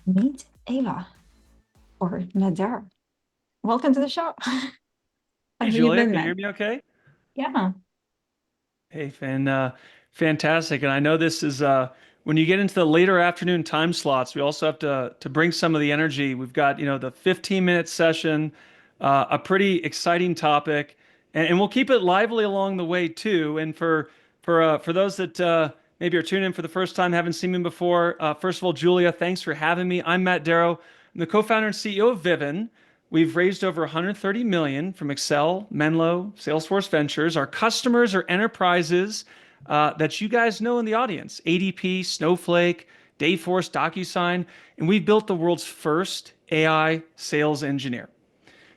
Meet Ava or Nadir. Welcome to the show. How Hey, have you Julia, been, can you hear man? me okay? Yeah, Hey, fantastic. And I know this is when you get into the later afternoon time slots, we also have to bring some of the energy. We've got, the 15-minute session, a pretty exciting topic, and we'll keep it lively along the way too. And for those that maybe are tuning in for the first time, haven't seen me before, first of all, Julia, thanks for having me. I'm Matt Darrow. I'm the co-founder and CEO of Vivin. We've raised over 130 million from Excel, Menlo, Salesforce Ventures. Our customers are enterprises that you guys know in the audience: ADP, Snowflake, Dayforce, DocuSign, and we've built the world's first AI sales engineer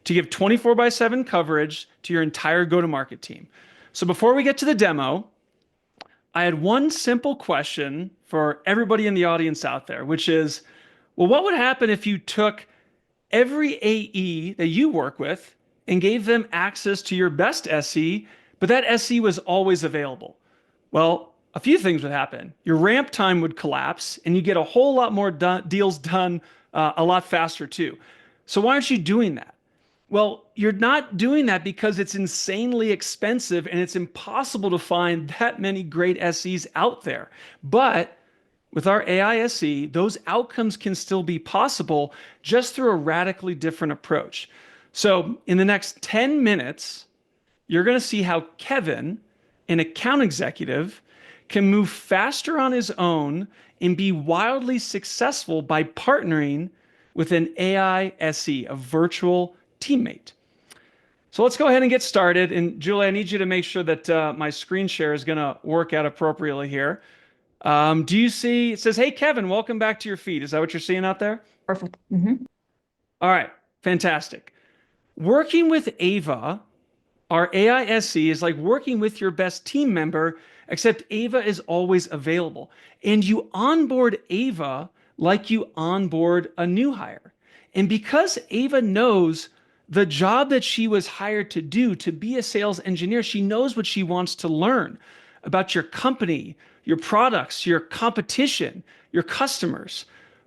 to give 24 by 7 coverage to your entire go-to-market team. So before we get to the demo, I had one simple question for everybody in the audience out there, which is, well, what would happen if you took every AE that you work with and gave them access to your best SE, but that SE was always available? Well, a few things would happen. Your ramp time would collapse, and you get a whole lot more deals done a lot faster too. So why aren't you doing that? Well, you're not doing that because it's insanely expensive and it's impossible to find that many great SEs out there. But with our AI SE, those outcomes can still be possible just through a radically different approach. So, in the next 10 minutes, you're going to see how Kevin, an account executive, can move faster on his own and be wildly successful by partnering with an AI SE, a virtual teammate. So let's go ahead and get started. And Julie, I need you to make sure that my screen share is going to work out appropriately here. Do you see, it says, hey, Kevin, welcome back to your feed. Is that what you're seeing out there? perfect. All right, fantastic. Working with Ava, our AI SE, is like working with your best team member, except Ava is always available. And you onboard Ava like you onboard a new hire. And because Ava knows the job that she was hired to do, to be a sales engineer, she knows what she wants to learn about your company, your products, your competition, your customers.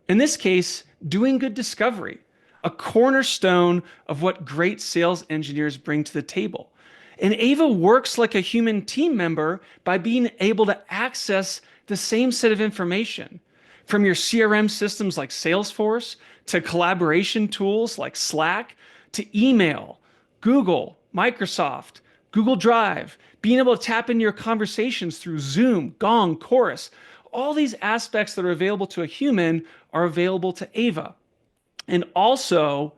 In this case, doing good discovery, a cornerstone of what great sales engineers bring to the table. And Ava works like a human team member by being able to access the same set of information from your CRM systems like Salesforce to collaboration tools like Slack to email, Google, Microsoft, Google Drive, being able to tap into your conversations through Zoom, Gong, Chorus. All these aspects that are available to a human are available to Ava. And also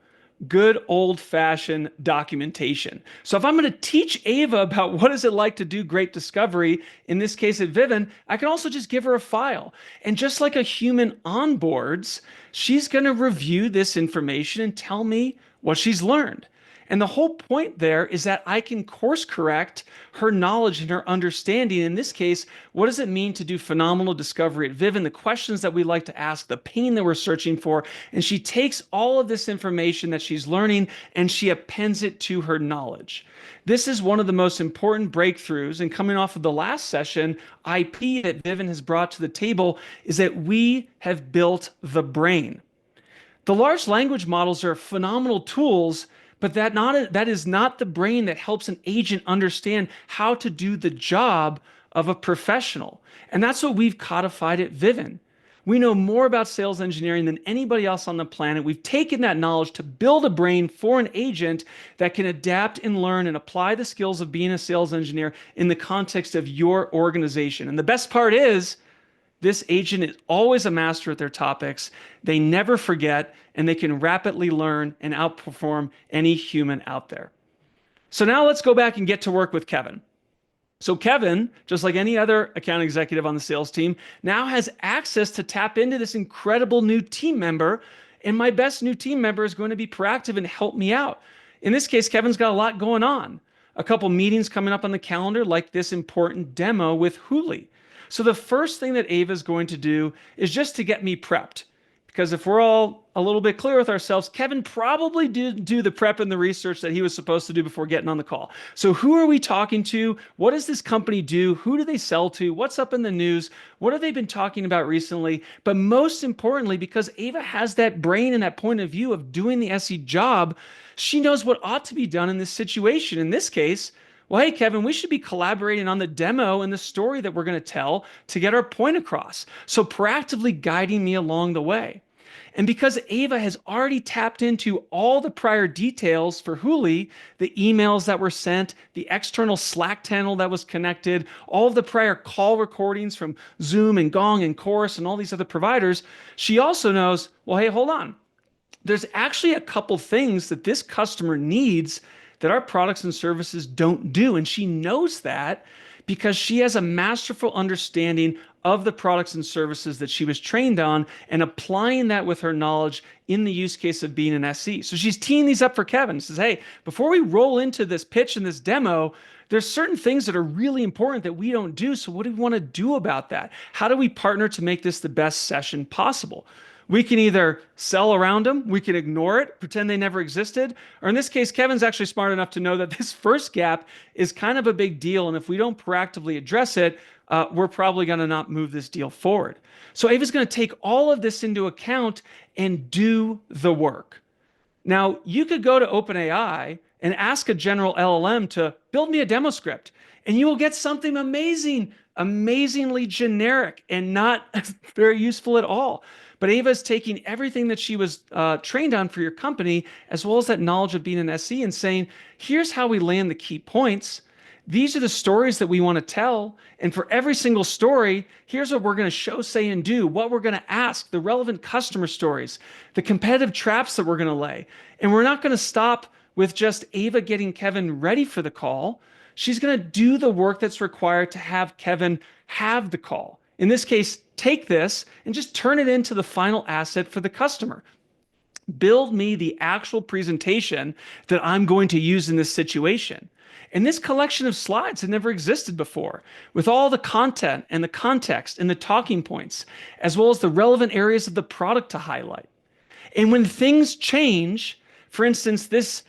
good old-fashioned documentation. So if I'm going to teach Ava about what is it like to do great discovery, in this case at Vivin, I can also just give her a file. And just like a human onboards, she's going to review this information and tell me what she's learned. And the whole point there is that I can course correct her knowledge and her understanding. In this case, what does it mean to do phenomenal discovery at Vivin? The questions that we like to ask, the pain that we're searching for. And she takes all of this information that she's learning and she appends it to her knowledge. This is one of the most important breakthroughs. And coming off of the last session, IP that Vivin has brought to the table is that we have built the brain. The large language models are phenomenal tools, but that is not the brain that helps an agent understand how to do the job of a professional. And that's what we've codified at Vivin. We know more about sales engineering than anybody else on the planet. We've taken that knowledge to build a brain for an agent that can adapt and learn and apply the skills of being a sales engineer in the context of your organization. And the best part is, this agent is always a master at their topics. They never forget, and they can rapidly learn and outperform any human out there. So now let's go back and get to work with Kevin. So Kevin, just like any other account executive on the sales team, now has access to tap into this incredible new team member. And my best new team member is going to be proactive and help me out. In this case, Kevin's got a lot going on. A couple meetings coming up on the calendar, like this important demo with Hooli. So the first thing that Ava is going to do is just to get me prepped. Because if we're all a little bit clear with ourselves, Kevin probably did do the prep and the research that he was supposed to do before getting on the call. So who are we talking to? What does this company do? Who do they sell to? What's up in the news? What have they been talking about recently? But most importantly, because Ava has that brain and that point of view of doing the SE job, she knows what ought to be done in this situation. In this case, well, hey, Kevin, we should be collaborating on the demo and the story that we're going to tell to get our point across. So proactively guiding me along the way. And because Ava has already tapped into all the prior details for Huli, the emails that were sent, the external Slack channel that was connected, all of the prior call recordings from Zoom and Gong and Chorus and all these other providers, she also knows, well, hey, hold on. There's actually a couple things that this customer needs that our products and services don't do. And she knows that because she has a masterful understanding of the products and services that she was trained on and applying that with her knowledge in the use case of being an SE. So she's teeing these up for Kevin. She says, hey, before we roll into this pitch and this demo, there's certain things that are really important that we don't do. So what do we want to do about that? How do we partner to make this the best session possible? We can either sell around them, we can ignore it, pretend they never existed, or in this case, Kevin's actually smart enough to know that this first gap is kind of a big deal, and if we don't proactively address it, we're probably going to not move this deal forward. So Ava's going to take all of this into account and do the work. Now, you could go to OpenAI and ask a general LLM to build me a demo script, and you will get something amazing, amazingly generic and not very useful at all. But Ava is taking everything that she was trained on for your company, as well as that knowledge of being an SE, and saying, here's how we land the key points. These are the stories that we want to tell. And for every single story, here's what we're going to show, say, and do, what we're going to ask, the relevant customer stories, the competitive traps that we're going to lay. And we're not going to stop with just Ava getting Kevin ready for the call. She's going to do the work that's required to have Kevin have the call. In this case, take this and just turn it into the final asset for the customer. Build me the actual presentation that I'm going to use in this situation. And this collection of slides had never existed before, with all the content and the context and the talking points, as well as the relevant areas of the product to highlight. And when things change, for instance, this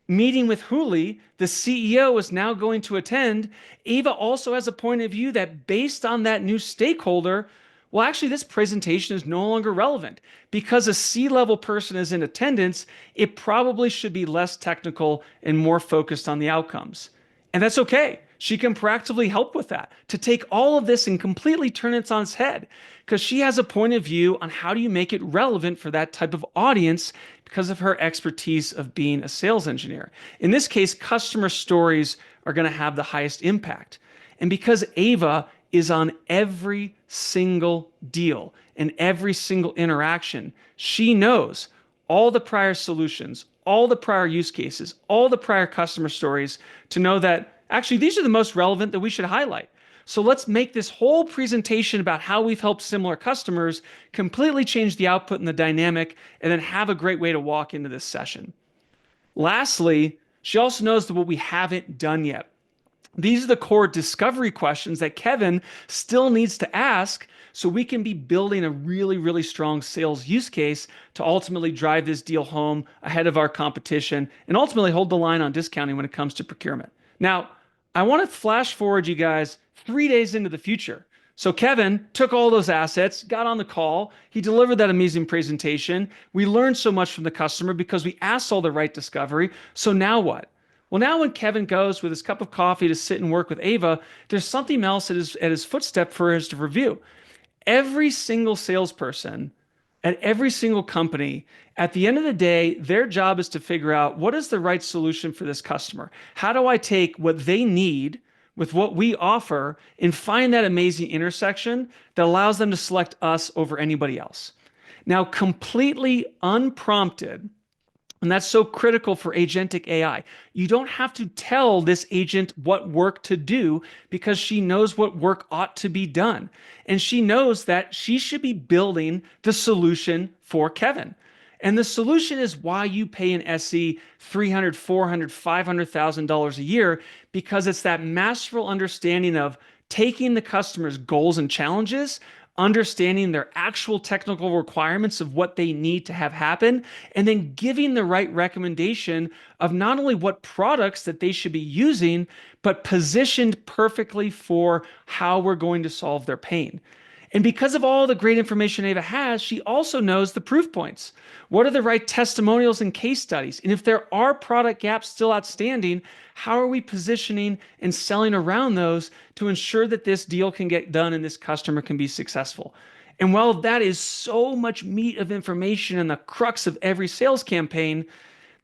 meeting with Huli, the CEO is now going to attend. Ava also has a point of view that based on that new stakeholder, well, actually, this presentation is no longer relevant because a C-level person is in attendance. It probably should be less technical and more focused on the outcomes. And that's okay. She can proactively help with that to take all of this and completely turn it on its head because she has a point of view on how do you make it relevant for that type of audience because of her expertise of being a sales engineer. In this case, customer stories are going to have the highest impact. And because Ava is on every single deal and every single interaction, she knows all the prior solutions, all the prior use cases, all the prior customer stories to know that actually these are the most relevant that we should highlight. So let's make this whole presentation about how we've helped similar customers completely change the output and the dynamic, and then have a great way to walk into this session. Lastly, she also knows that what we haven't done yet. These are the core discovery questions that Kevin still needs to ask so we can be building a really, really strong sales use case to ultimately drive this deal home ahead of our competition and ultimately hold the line on discounting when it comes to procurement. Now, I want to flash forward you guys 3 days into the future. So Kevin took all those assets, got on the call. He delivered that amazing presentation. We learned so much from the customer because we asked all the right discovery. So now what? Well, now when Kevin goes with his cup of coffee to sit and work with Ava, there's something else at his footstep for us to review. Every single salesperson at every single company, at the end of the day, their job is to figure out what is the right solution for this customer. How do I take what they need with what we offer and find that amazing intersection that allows them to select us over anybody else? Now, completely unprompted, and that's so critical for agentic AI. You don't have to tell this agent what work to do because she knows what work ought to be done. And she knows that she should be building the solution for Kevin. And the solution is why you pay an SE $300,000, $400,000, $500,000 a year, because it's that masterful understanding of taking the customer's goals and challenges, understanding their actual technical requirements of what they need to have happen, and then giving the right recommendation of not only what products that they should be using, but positioned perfectly for how we're going to solve their pain. And because of all the great information Ava has, she also knows the proof points. What are the right testimonials and case studies? And if there are product gaps still outstanding, how are we positioning and selling around those to ensure that this deal can get done and this customer can be successful? And while that is so much meat of information and the crux of every sales campaign,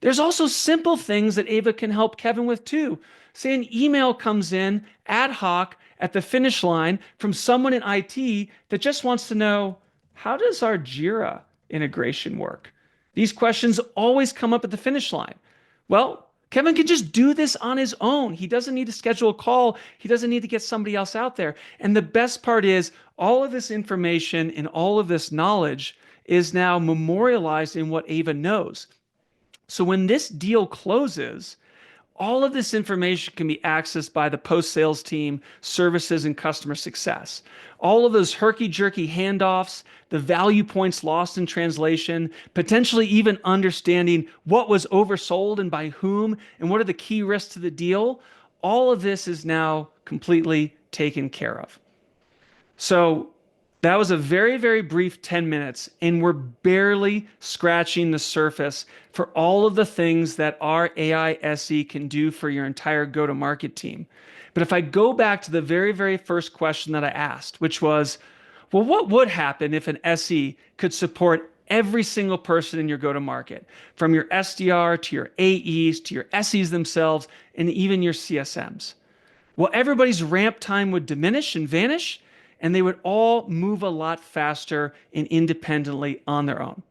there's also simple things that Ava can help Kevin with too. Say an email comes in ad hoc at the finish line from someone in IT that just wants to know, how does our Jira integration work? These questions always come up at the finish line. Well, Kevin can just do this on his own. He doesn't need to schedule a call. He doesn't need to get somebody else out there. And the best part is all of this information and all of this knowledge is now memorialized in what Ava knows. So when this deal closes, all of this information can be accessed by the post sales team, services, and customer success. All of those herky jerky handoffs, the value points lost in translation, potentially even understanding what was oversold and by whom, and what are the key risks to the deal. All of this is now completely taken care of. So that was a very, very brief 10 minutes, and we're barely scratching the surface for all of the things that our AI SE can do for your entire go to market team. But if I go back to the very, very first question that I asked, which was, well, what would happen if an SE could support every single person in your go to market, from your SDR to your AEs to your SEs themselves, and even your CSMs? Well, everybody's ramp time would diminish and vanish, and they would all move a lot faster and independently on their own.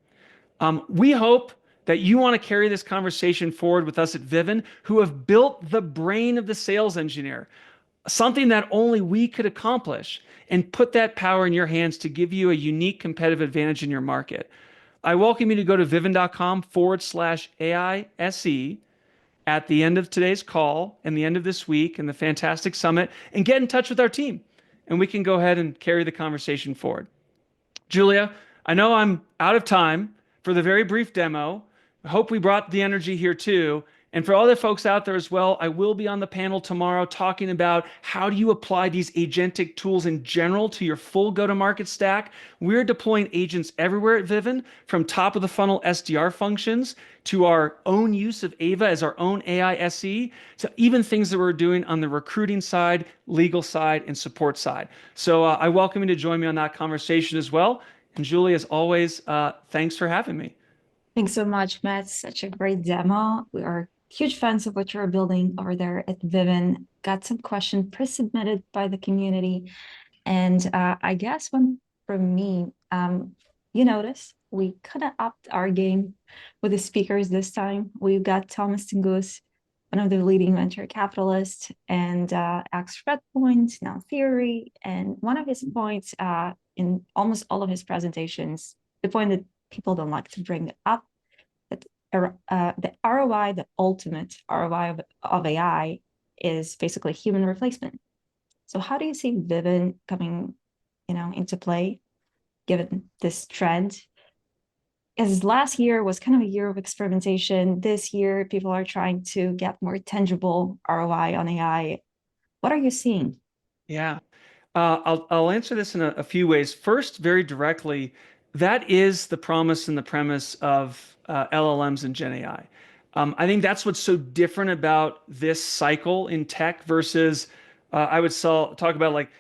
We hope that you want to carry this conversation forward with us at Vivint, who have built the brain of the sales engineer, something that only we could accomplish, and put that power in your hands to give you a unique competitive advantage in your market. I welcome you to go to vivint.com/AISE at the end of today's call and the end of this week and the fantastic summit and get in touch with our team, and we can go ahead and carry the conversation forward. Julia, I know I'm out of time for the very brief demo. I hope we brought the energy here too. And for all the folks out there as well, I will be on the panel tomorrow talking about how do you apply these agentic tools in general to your full go-to-market stack. We're deploying agents everywhere at Vivint, from top of the funnel SDR functions to our own use of Ava as our own AI SE, to even things that we're doing on the recruiting side, legal side, and support side. So I welcome you to join me on that conversation as well. And Julie, as always, thanks for having me. Thanks so much, Matt. Such a great demo. We are huge fans of what you're building over there at Vivint. Got some questions pre-submitted by the community. And I guess one from me, you notice we kind of upped our game with the speakers this time. We've got Thomas Tingus, one of the leading venture capitalists, and Axe Redpoint, now Theory. And one of his points in almost all of his presentations, the point that people don't like to bring up, that the ROI, the ultimate ROI of AI, is basically human replacement. So how do you see Vivint coming, into play, given this trend? As last year was kind of a year of experimentation, this year people are trying to get more tangible ROI on AI. What are you seeing? Yeah. I'll answer this in a few ways. First, very directly, that is the promise and the premise of LLMs and Gen AI. I think that's what's so different about this cycle in tech versus I would talk about like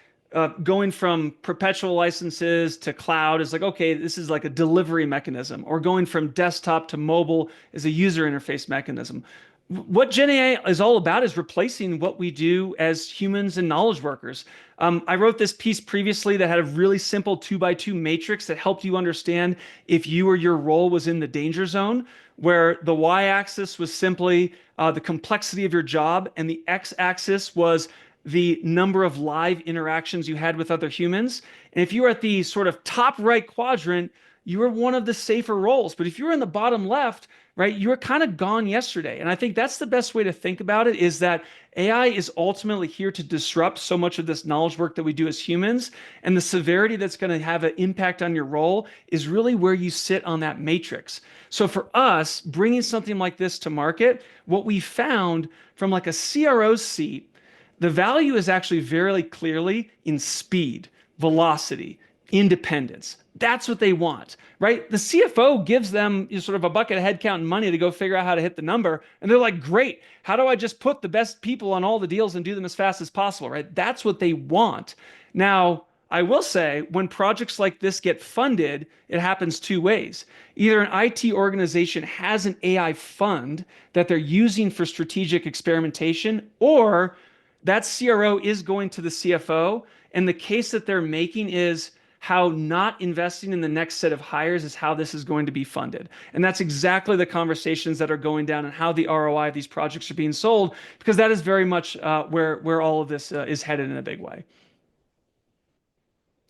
going from perpetual licenses to cloud is like, okay, this is like a delivery mechanism, or going from desktop to mobile is a user interface mechanism. What Gen AI is all about is replacing what we do as humans and knowledge workers. I wrote this piece previously that had a really simple 2x2 matrix that helped you understand if you or your role was in the danger zone, where the y-axis was simply the complexity of your job, and the x-axis was the number of live interactions you had with other humans. And if you were at the sort of top right quadrant, you were one of the safer roles. But if you were in the bottom left, right? You were kind of gone yesterday. And I think that's the best way to think about it is that AI is ultimately here to disrupt so much of this knowledge work that we do as humans. And the severity that's going to have an impact on your role is really where you sit on that matrix. So for us, bringing something like this to market, what we found from like a CRO seat, the value is actually very clearly in speed, velocity, independence. That's what they want, right? The CFO gives them sort of a bucket of headcount and money to go figure out how to hit the number. And they're like, great, how do I just put the best people on all the deals and do them as fast as possible, right? That's what they want. Now, I will say when projects like this get funded, it happens two ways. Either an IT organization has an AI fund that they're using for strategic experimentation, or that CRO is going to the CFO. And the case that they're making is how not investing in the next set of hires is how this is going to be funded. And that's exactly the conversations that are going down and how the ROI of these projects are being sold, because that is very much where all of this is headed in a big way.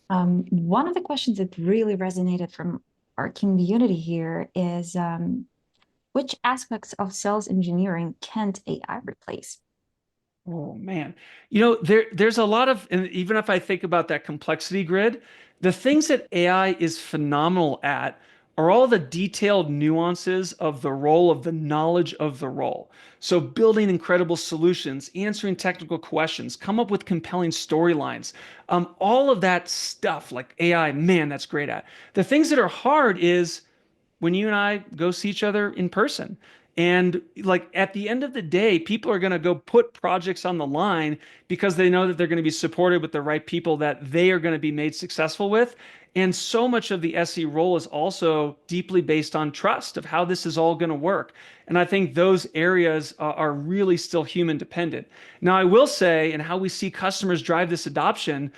One of the questions that really resonated from our community here is which aspects of sales engineering can't AI replace? Oh man. There's a lot of, and even if I think about that complexity grid, the things that AI is phenomenal at are all the detailed nuances of the role, of the knowledge of the role. So building incredible solutions, answering technical questions, come up with compelling storylines, all of that stuff like AI, man, that's great at. The things that are hard is when you and I go see each other in person. And like at the end of the day, people are going to go put projects on the line because they know that they're going to be supported with the right people that they are going to be made successful with. And so much of the SE role is also deeply based on trust of how this is all going to work. And I think those areas are really still human dependent. Now, I will say, and how we see customers drive this adoption,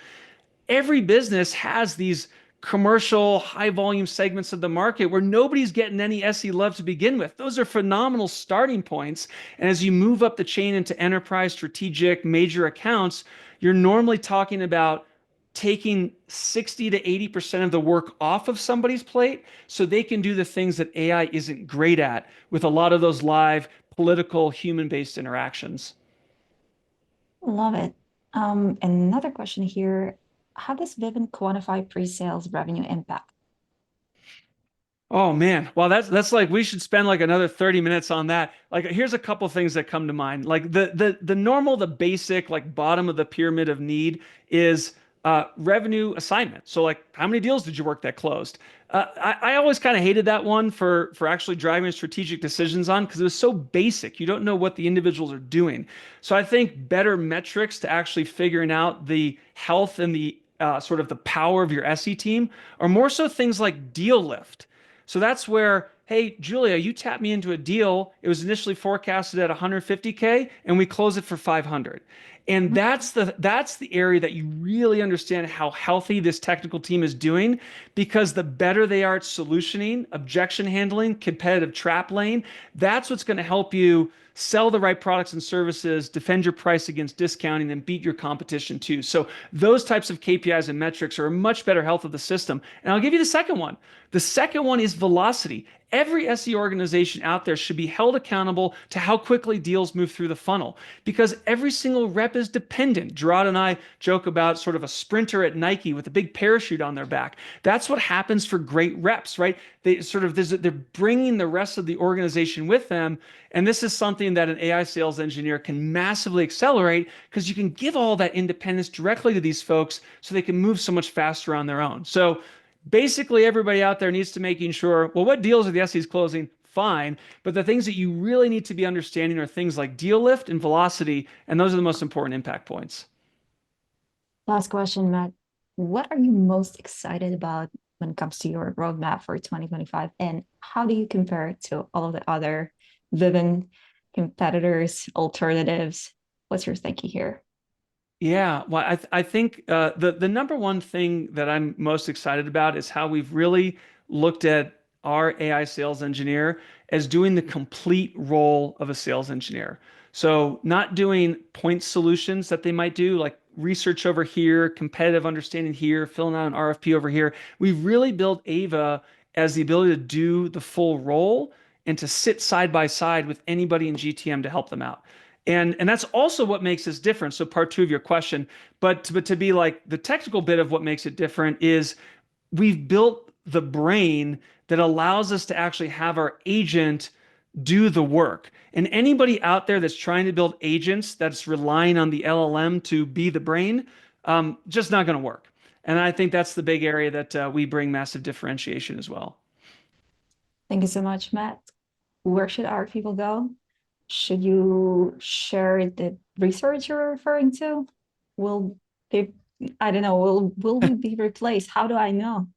every business has these commercial high volume segments of the market where nobody's getting any SE love to begin with. Those are phenomenal starting points. And as you move up the chain into enterprise, strategic, major accounts, you're normally talking about taking 60 to 80% of the work off of somebody's plate so they can do the things that AI isn't great at with a lot of those live political human-based interactions. Love it. Another question here. How does Vivint quantify pre-sales revenue impact? Oh man. Well, that's like we should spend like another 30 minutes on that. Like here's a couple things that come to mind. Like the normal, the basic, like bottom of the pyramid of need is revenue assignment. So like how many deals did you work that closed? I always kind of hated that one for actually driving strategic decisions on because it was so basic. You don't know what the individuals are doing. So I think better metrics to actually figuring out the health and the sort of the power of your SE team are more so things like deal lift. So that's where, hey, Julia, you tapped me into a deal. It was initially forecasted at 150K and we close it for 500. And that's the area that you really understand how healthy this technical team is doing because the better they are at solutioning, objection handling, competitive trap lane, that's what's going to help you sell the right products and services, defend your price against discounting, and beat your competition too. So those types of KPIs and metrics are a much better health of the system. And I'll give you the second one. The second one is velocity. Every SE organization out there should be held accountable to how quickly deals move through the funnel because every single rep is dependent. Gerard and I joke about sort of a sprinter at Nike with a big parachute on their back. That's what happens for great reps, right? They sort of they're bringing the rest of the organization with them, and this is something that an AI sales engineer can massively accelerate because you can give all that independence directly to these folks so they can move so much faster on their own. So basically everybody out there needs to making sure, well, what deals are the SEs closing? Fine. But the things that you really need to be understanding are things like deal lift and velocity, and those are the most important impact points. Last question, Matt. What are you most excited about when it comes to your roadmap for 2025? And how do you compare it to all of the other Vivint competitors, alternatives? What's your thinking here? Yeah, well, I think the number one thing that I'm most excited about is how we've really looked at our AI sales engineer as doing the complete role of a sales engineer. So not doing point solutions that they might do, like research over here, competitive understanding here, filling out an RFP over here. We've really built Ava as the ability to do the full role and to sit side by side with anybody in GTM to help them out. And that's also what makes us different. So part two of your question, but to be like the technical bit of what makes it different is we've built the brain that allows us to actually have our agent do the work. And anybody out there that's trying to build agents that's relying on the LLM to be the brain, just not going to work. And I think that's the big area that we bring massive differentiation as well. Thank you so much, Matt. Where should our people go? Should you share the research you're referring to? Will they, I don't know, will we be replaced? How do I know?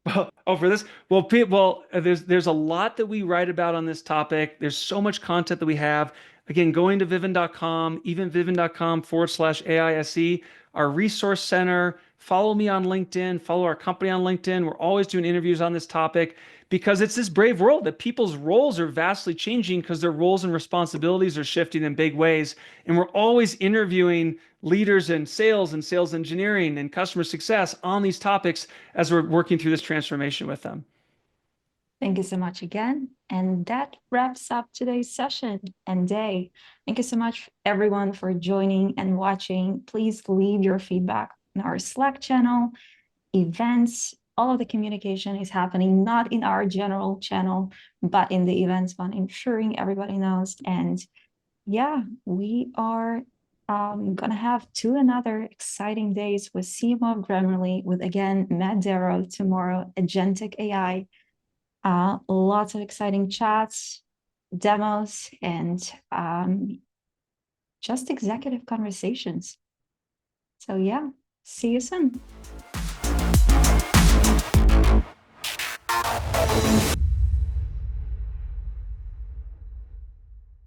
Well, oh, for this, well, there's a lot that we write about on this topic. There's so much content that we have. Again, going to vivint.com, even vivint.com/AISE, our resource center. Follow me on LinkedIn. Follow our company on LinkedIn. We're always doing interviews on this topic because it's this brave world that people's roles are vastly changing because their roles and responsibilities are shifting in big ways. And we're always interviewing leaders in sales and sales engineering and customer success on these topics as we're working through this transformation with them. Thank you so much again. And that wraps up today's session and day. Thank you so much, everyone, for joining and watching. Please leave your feedback in our Slack channel, events. All of the communication is happening not in our general channel, but in the events one, ensuring everybody knows. And yeah, we are gonna have another exciting days with CMO of Grammarly, with again Matt Darrow tomorrow, Agentic AI. Lots of exciting chats, demos, and just executive conversations. So yeah, see you soon.